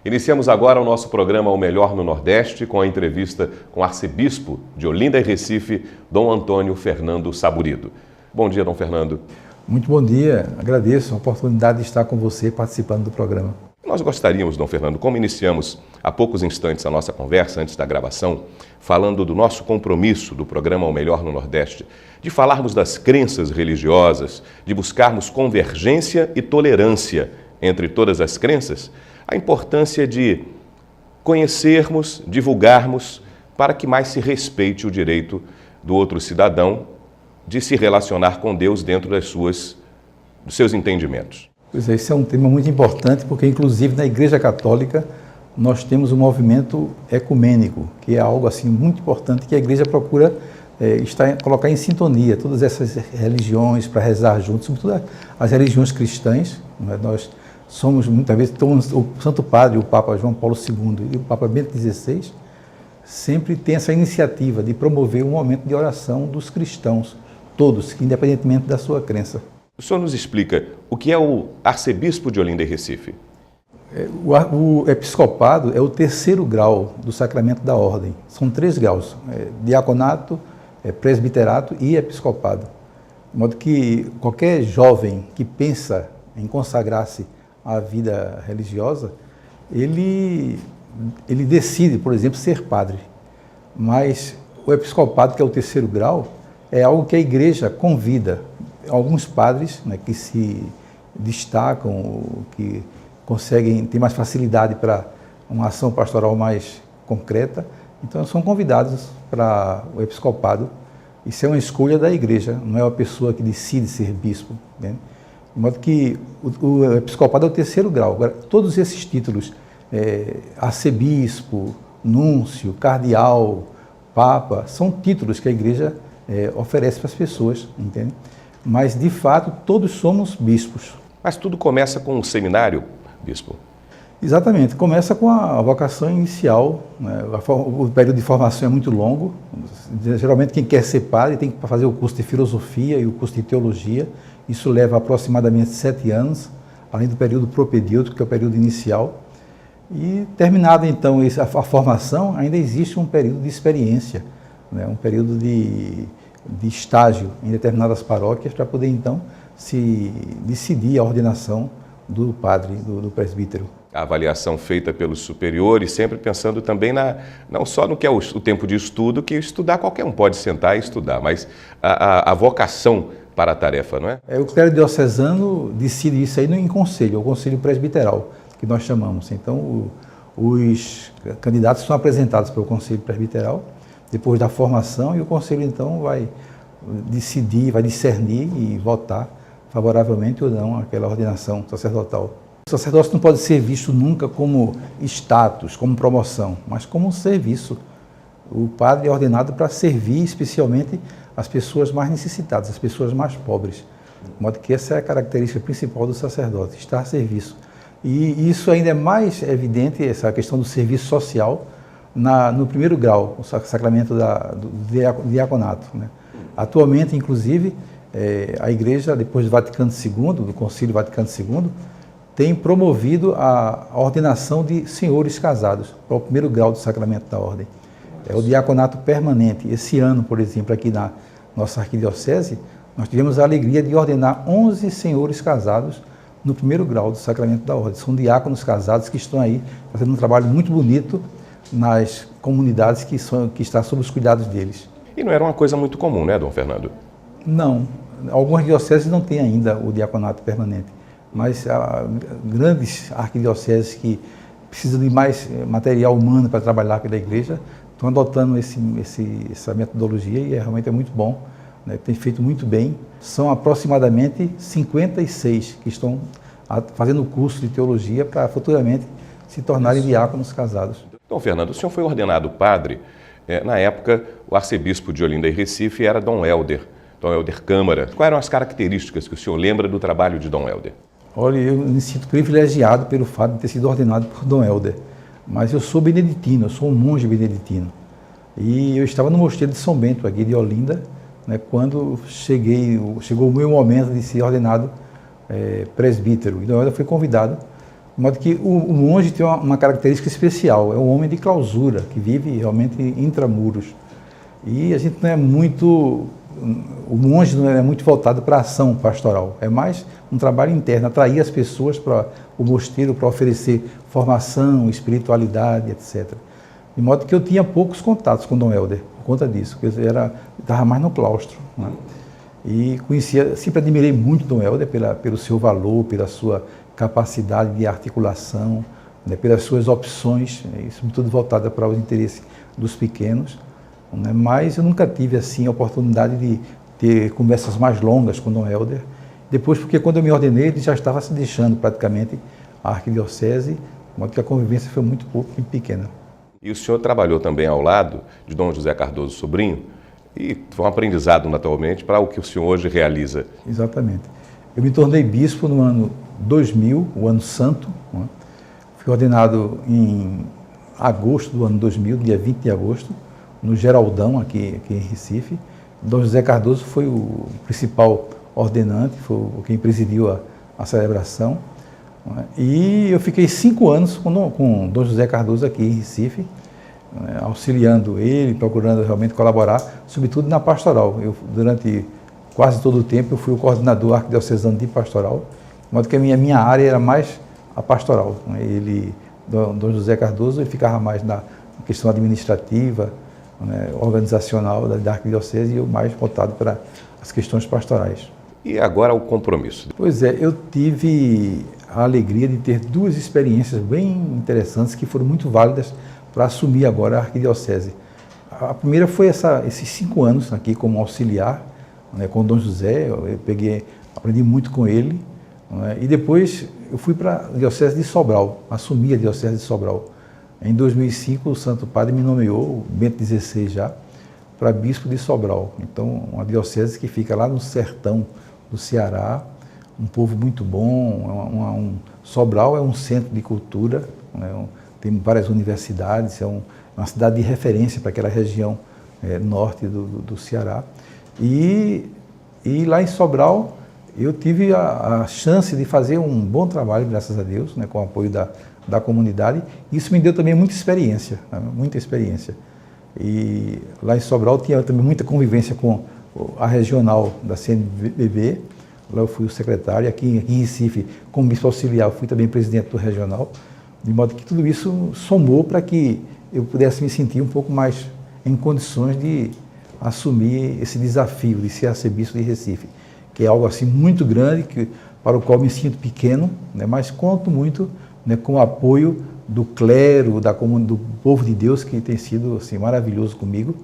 Iniciamos agora o nosso programa O Melhor no Nordeste com a entrevista com o arcebispo de Olinda e Recife, Dom Antônio Fernando Saburido. Bom dia, Dom Fernando. Muito bom dia, agradeço a oportunidade de estar com você participando do programa. Nós gostaríamos, Dom Fernando, como iniciamos há poucos instantes a nossa conversa antes da gravação, falando do nosso compromisso do programa O Melhor no Nordeste, de falarmos das crenças religiosas, de buscarmos convergência e tolerância entre todas as crenças, a importância de conhecermos, divulgarmos, para que mais se respeite o direito do outro cidadão de se relacionar com Deus dentro dos seus entendimentos. Pois é, esse é um tema muito importante, porque inclusive na Igreja Católica nós temos um movimento ecumênico, que é algo assim muito importante, que a Igreja procura colocar em sintonia todas essas religiões para rezar juntos, sobretudo as religiões cristãs. Nós somos, muitas vezes, o Santo Padre, o Papa João Paulo II e o Papa Bento XVI, sempre tem essa iniciativa de promover um momento de oração dos cristãos, todos, independentemente da sua crença. O senhor nos explica o que é o arcebispo de Olinda e Recife? O episcopado é o terceiro grau do sacramento da ordem. São 3 graus, diaconato, presbiterato e episcopado. De modo que qualquer jovem que pensa em consagrar-se à vida religiosa, ele decide, por exemplo, ser padre. Mas o episcopado, que é o terceiro grau, é algo que a Igreja convida. Alguns padres, né, que se destacam, que conseguem ter mais facilidade para uma ação pastoral mais concreta, então são convidados para o episcopado. Isso é uma escolha da Igreja, não é uma pessoa que decide ser bispo, né? De modo que o episcopado é o terceiro grau. Agora, todos esses títulos, arcebispo, núncio, cardeal, papa, são títulos que a Igreja oferece para as pessoas, entende? Mas, de fato, todos somos bispos. Mas tudo começa com um seminário, bispo? Exatamente, começa com a vocação inicial, né? O período de formação é muito longo. Geralmente quem quer ser padre tem que fazer o curso de filosofia e o curso de teologia. Isso leva aproximadamente 7 anos, além do período propedêutico, que é o período inicial. E terminada então a formação, ainda existe um período de experiência, né? Um período de estágio em determinadas paróquias para poder então se decidir a ordenação do padre, do presbítero. A avaliação feita pelos superiores, sempre pensando também não só no que é o tempo de estudo, que estudar qualquer um pode sentar e estudar, mas a vocação para a tarefa, não é? O clero diocesano decide isso aí em conselho, é o conselho presbiteral, que nós chamamos. Então, os candidatos são apresentados pelo conselho presbiteral, depois da formação, e o conselho então vai decidir, vai discernir e votar favoravelmente ou não àquela ordenação sacerdotal. O sacerdócio não pode ser visto nunca como status, como promoção, mas como um serviço. O padre é ordenado para servir especialmente as pessoas mais necessitadas, as pessoas mais pobres. De modo que essa é a característica principal do sacerdote, estar a serviço. E isso ainda é mais evidente, essa questão do serviço social, no primeiro grau, o sacramento do diaconato, né? Atualmente, inclusive, a Igreja, depois do Vaticano II, do Concílio Vaticano II, tem promovido a ordenação de senhores casados para o primeiro grau do sacramento da ordem. É o diaconato permanente. Esse ano, por exemplo, aqui na nossa arquidiocese, nós tivemos a alegria de ordenar 11 senhores casados no primeiro grau do sacramento da ordem. São diáconos casados que estão aí fazendo um trabalho muito bonito nas comunidades que está sob os cuidados deles. E não era uma coisa muito comum, né, Dom Fernando? Não. Algumas dioceses não têm ainda o diaconato permanente, mas há grandes arquidioceses que precisam de mais material humano para trabalhar pela Igreja estão adotando essa metodologia e realmente é muito bom, né? Tem feito muito bem. São aproximadamente 56 que estão fazendo o curso de teologia para futuramente se tornarem diáconos casados. Dom Fernando, o senhor foi ordenado padre, na época o arcebispo de Olinda e Recife era Dom Helder Câmara. Quais eram as características que o senhor lembra do trabalho de Dom Helder? Olha, eu me sinto privilegiado pelo fato de ter sido ordenado por Dom Helder, mas eu sou beneditino, eu sou um monge beneditino. E eu estava no mosteiro de São Bento, aqui de Olinda, né, quando chegou o meu momento de ser ordenado presbítero. E Dom Helder foi convidado De modo que o monge tem uma característica especial, é um homem de clausura, que vive realmente intramuros. E a gente não é muito, o monge não é muito voltado para a ação pastoral, é mais um trabalho interno, atrair as pessoas para o mosteiro, para oferecer formação, espiritualidade, etc. De modo que eu tinha poucos contatos com Dom Helder, por conta disso, porque eu estava mais no claustro, né? E sempre admirei muito Dom Helder pelo seu valor, pela sua capacidade de articulação, né, pelas suas opções, isso tudo voltado para os interesses dos pequenos, né, mas eu nunca tive assim a oportunidade de ter conversas mais longas com Dom Helder. Depois, porque quando eu me ordenei, ele já estava se deixando praticamente a arquidiocese, de modo que a convivência foi muito pequena. E o senhor trabalhou também ao lado de Dom José Cardoso Sobrinho, e foi um aprendizado, naturalmente, para o que o senhor hoje realiza. Exatamente. Eu me tornei bispo no ano 2000, o ano santo, né? Fui ordenado em agosto do ano 2000, dia 20 de agosto, no Geraldão, aqui em Recife. Dom José Cardoso foi o principal ordenante, foi quem presidiu a celebração, né? E eu fiquei 5 anos com Dom José Cardoso aqui em Recife, né, auxiliando ele, procurando realmente colaborar, sobretudo na pastoral. Durante quase todo o tempo, eu fui o coordenador arquidiocesano de pastoral, de modo que a minha área era mais a pastoral, né? Dom José Cardoso, ele ficava mais na questão administrativa, né, organizacional da arquidiocese, e eu mais voltado para as questões pastorais. E agora o compromisso? Pois é, eu tive a alegria de ter 2 experiências bem interessantes que foram muito válidas para assumir agora a arquidiocese. A primeira foi esses 5 anos aqui como auxiliar, né, com Dom José. Eu aprendi muito com ele, né, e depois eu fui para a diocese de Sobral, assumi a diocese de Sobral. Em 2005 o Santo Padre me nomeou, o Bento XVI já, para bispo de Sobral. Então, uma diocese que fica lá no sertão do Ceará, um povo muito bom. Sobral é um centro de cultura, né, tem várias universidades, é uma cidade de referência para aquela região norte do Ceará. E lá em Sobral eu tive a chance de fazer um bom trabalho, graças a Deus, né, com o apoio da comunidade. Isso me deu também muita experiência, né, muita experiência. E lá em Sobral tinha também muita convivência com a regional da CNBB. Lá eu fui o secretário. Aqui em Recife, como bispo auxiliar, eu fui também presidente do regional. De modo que tudo isso somou para que eu pudesse me sentir um pouco mais em condições de assumir esse desafio de ser arcebispo de Recife, que é algo assim muito grande, para o qual me sinto pequeno, né, mas conto muito, né, com o apoio do clero, do povo de Deus, que tem sido assim, maravilhoso comigo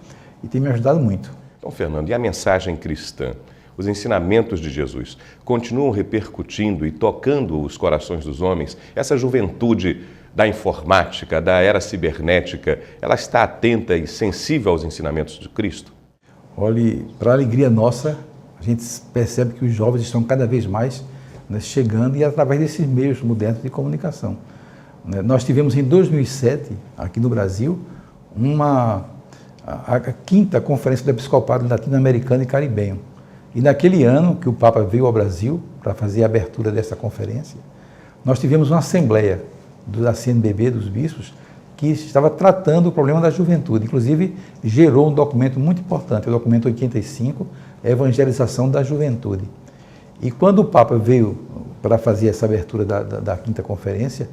e tem me ajudado muito. Então, Fernando, e a mensagem cristã? Os ensinamentos de Jesus continuam repercutindo e tocando os corações dos homens? Essa juventude da informática, da era cibernética, ela está atenta e sensível aos ensinamentos de Cristo? Olhe, para a alegria nossa, a gente percebe que os jovens estão cada vez mais, né, chegando, e através desses meios modernos de comunicação. Nós tivemos em 2007, aqui no Brasil, a 5ª Conferência do Episcopado Latino-Americano e Caribenho. E naquele ano que o Papa veio ao Brasil para fazer a abertura dessa conferência, nós tivemos uma assembleia da CNBB, dos bispos, que estava tratando o problema da juventude. Inclusive, gerou um documento muito importante, o documento 85, Evangelização da Juventude. E quando o Papa veio para fazer essa abertura da 5ª Conferência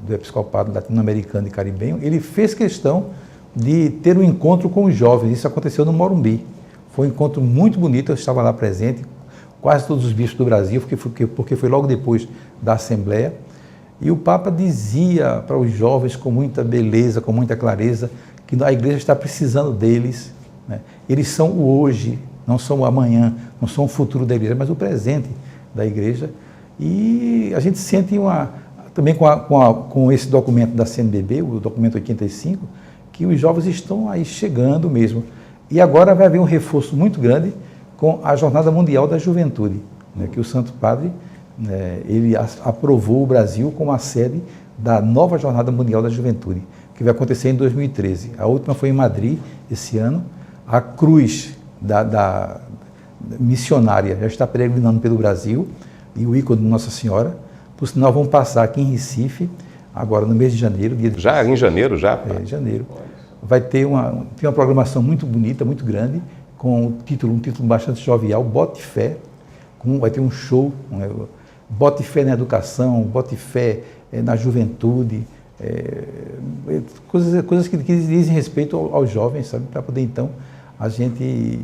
do Episcopado Latino-Americano e Caribenho, ele fez questão de ter um encontro com os jovens. Isso aconteceu no Morumbi. Foi um encontro muito bonito, eu estava lá presente, quase todos os bispos do Brasil, porque foi logo depois da Assembleia. E o Papa dizia para os jovens com muita beleza, com muita clareza, que a igreja está precisando deles, né? Eles são o hoje, não são o amanhã, não são o futuro da igreja, mas o presente da igreja. E a gente sente também com esse documento da CNBB, o documento 85, que os jovens estão aí chegando mesmo. E agora vai haver um reforço muito grande com a Jornada Mundial da Juventude, né, que o Santo Padre, ele aprovou o Brasil como a sede da nova Jornada Mundial da Juventude, que vai acontecer em 2013. A última foi em Madrid, esse ano. A cruz da missionária já está peregrinando pelo Brasil, e o ícone de Nossa Senhora, Por sinal, vão passar aqui em Recife, agora no mês de janeiro. Já em janeiro, já? É, em janeiro. Vai ter uma programação muito bonita, muito grande, com um título bastante jovial, Bote Fé. Vai ter um show, né? Bote Fé na educação, Bote Fé na juventude, coisas que dizem respeito aos jovens, sabe? Para poder, então, a gente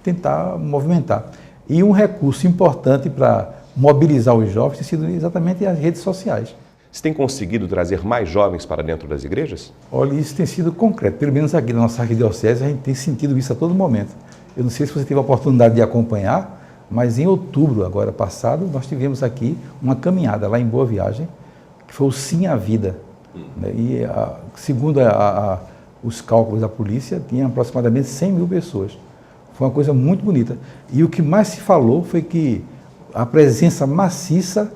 tentar movimentar. E um recurso importante para mobilizar os jovens tem sido exatamente as redes sociais. Você tem conseguido trazer mais jovens para dentro das igrejas? Olha, isso tem sido concreto. Pelo menos aqui na nossa arquidiocese, a gente tem sentido isso a todo momento. Eu não sei se você teve a oportunidade de acompanhar, mas em outubro, agora passado, nós tivemos aqui uma caminhada lá em Boa Viagem, que foi o Sim à Vida. Né? E, segundo os cálculos da polícia, tinha aproximadamente 100 mil pessoas. Foi uma coisa muito bonita. E o que mais se falou foi que a presença maciça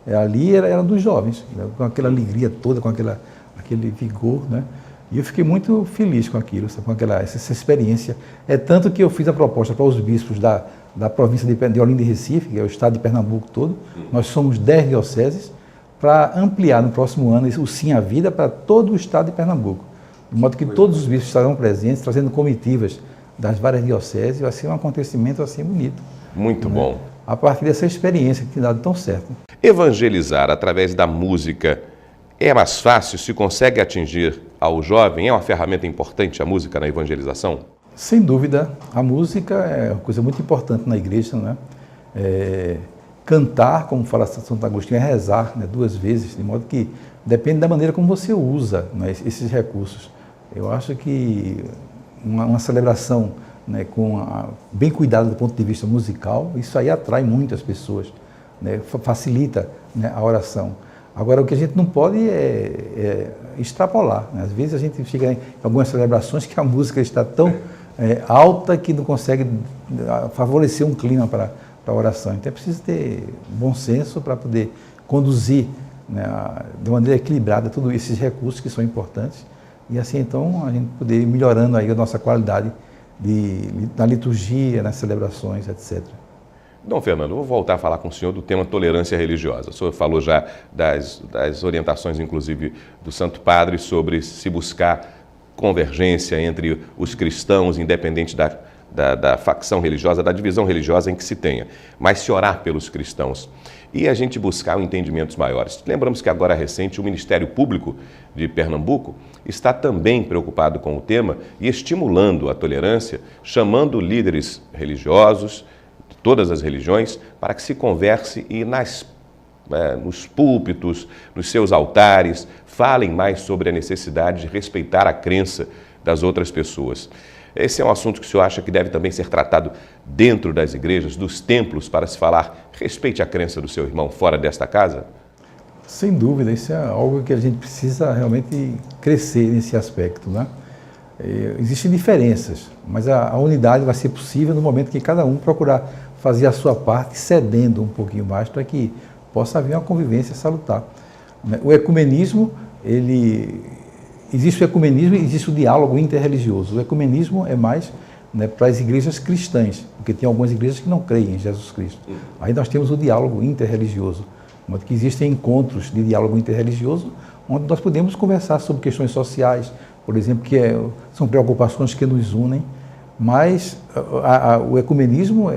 ali era dos jovens, né? Com aquela alegria toda, com aquele vigor, né? E eu fiquei muito feliz com aquilo, sabe? Com essa experiência. É tanto que eu fiz a proposta para os bispos da província de Olinda e Recife, que é o estado de Pernambuco todo. Nós somos 10 dioceses, para ampliar no próximo ano o Sim à Vida para todo o estado de Pernambuco. De modo que todos os bispos estarão presentes, trazendo comitivas das várias dioceses. Vai ser um acontecimento assim bonito. Muito bom. A partir dessa experiência que tem dado tão certo. Evangelizar através da música é mais fácil? Se consegue atingir ao jovem? É uma ferramenta importante a música na evangelização? Sem dúvida, a música é uma coisa muito importante na igreja, né? Cantar, como fala Santo Agostinho, é rezar, né, 2 vezes, de modo que depende da maneira como você usa, né, esses recursos. Eu acho que uma celebração, né, bem cuidada do ponto de vista musical, isso aí atrai muitas pessoas, né, facilita, né, a oração. Agora, o que a gente não pode é extrapolar, né? Às vezes a gente chega em algumas celebrações que a música está tão alta que não consegue favorecer um clima para a oração. Então é preciso ter bom senso para poder conduzir, né, de maneira equilibrada todos esses recursos que são importantes e assim então a gente poder ir melhorando aí a nossa qualidade na liturgia, nas celebrações, etc. Dom Fernando, eu vou voltar a falar com o senhor do tema tolerância religiosa. O senhor falou já das orientações, inclusive, do Santo Padre sobre se buscar convergência entre os cristãos, independente da facção religiosa, da divisão religiosa em que se tenha, mas se orar pelos cristãos e a gente buscar entendimentos maiores. Lembramos que agora recente o Ministério Público de Pernambuco está também preocupado com o tema e estimulando a tolerância, chamando líderes religiosos de todas as religiões para que se converse e nos púlpitos, nos seus altares, falem mais sobre a necessidade de respeitar a crença das outras pessoas. Esse é um assunto que o senhor acha que deve também ser tratado dentro das igrejas, dos templos, para se falar, respeite a crença do seu irmão fora desta casa? Sem dúvida, isso é algo que a gente precisa realmente crescer nesse aspecto, né? Existem diferenças, mas a unidade vai ser possível no momento que cada um procurar fazer a sua parte, cedendo um pouquinho mais para que possa haver uma convivência salutar. O ecumenismo, existe o ecumenismo e existe o diálogo interreligioso. O ecumenismo é mais, né, para as igrejas cristãs, porque tem algumas igrejas que não creem em Jesus Cristo. Aí nós temos o diálogo interreligioso, de modo que existem encontros de diálogo interreligioso, onde nós podemos conversar sobre questões sociais, por exemplo, que são preocupações que nos unem, mas o ecumenismo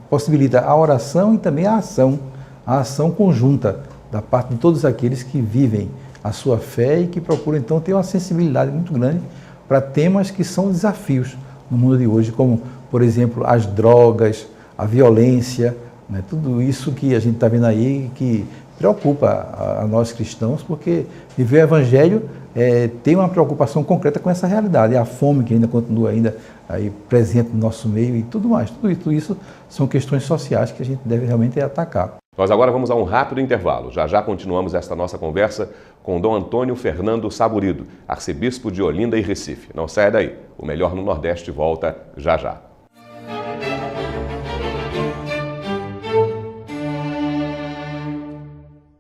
possibilita a oração e também a ação conjunta da parte de todos aqueles que vivem a sua fé e que procuram então ter uma sensibilidade muito grande para temas que são desafios no mundo de hoje, como, por exemplo, as drogas, a violência, né, tudo isso que a gente está vendo aí que preocupa a nós cristãos, porque viver o Evangelho tem uma preocupação concreta com essa realidade, a fome que ainda continua aí presente no nosso meio e tudo mais. Tudo isso são questões sociais que a gente deve realmente atacar. Nós agora vamos a um rápido intervalo. Já continuamos esta nossa conversa com Dom Antônio Fernando Saburido, arcebispo de Olinda e Recife. Não saia daí, o Melhor no Nordeste volta já.